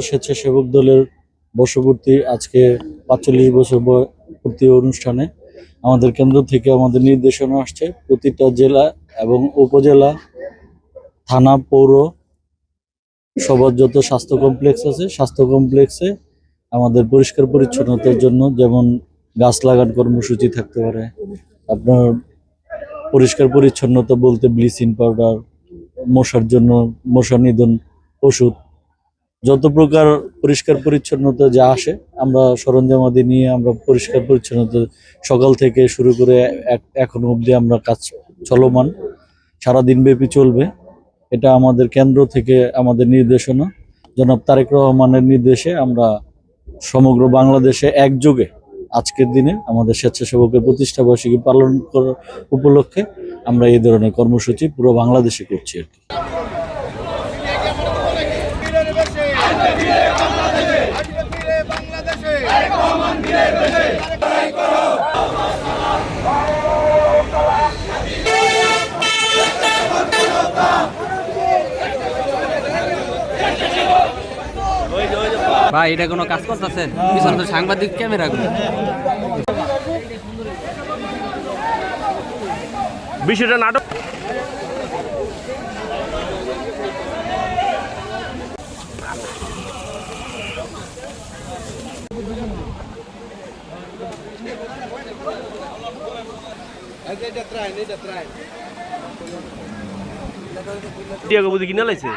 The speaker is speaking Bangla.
স্বেচ্ছাসেবক দলের বর্ষপূর্তি আজকে ৪৫ বছর পূর্তি অনুষ্ঠানে আমাদের কেন্দ্র থেকে আমাদের নির্দেশনা আসছে প্রতিটা জেলা এবং উপজেলা, থানা, পৌর সবার যত স্বাস্থ্য কমপ্লেক্স আছে স্বাস্থ্য কমপ্লেক্সে আমাদের পরিষ্কার পরিচ্ছন্নতার জন্য যেমন গাছ লাগান কর্মসূচি থাকতে পারে, আপনার পরিষ্কার পরিচ্ছন্নতা বলতে ব্লিচিং পাউডার, মশার জন্য মশা নিধন ওষুধ, যত প্রকার পরিষ্কার পরিচ্ছন্নতা যা আসে আমরা সরঞ্জামাদি নিয়ে আমরা পরিষ্কার পরিচ্ছন্নতা সকাল থেকে শুরু করে এখন অবধি আমরা কাজ চলমান, সারাদিন ব্যাপী চলবে। এটা আমাদের কেন্দ্র থেকে আমাদের নির্দেশনা, জনাব তারেক রহমানের নির্দেশে আমরা সমগ্র বাংলাদেশে একযোগে আজকের দিনে আমাদের স্বেচ্ছাসেবকের প্রতিষ্ঠাবার্ষিকী পালন করার উপলক্ষে আমরা এই ধরনের কর্মসূচি পুরো বাংলাদেশে করছি আর কি। ভাই এটা কোনো কাজ করতেছে পিছনে তো সাংবাদিক ক্যামেরা বিষয়টা নাটক বুঝি কিনা লাইছে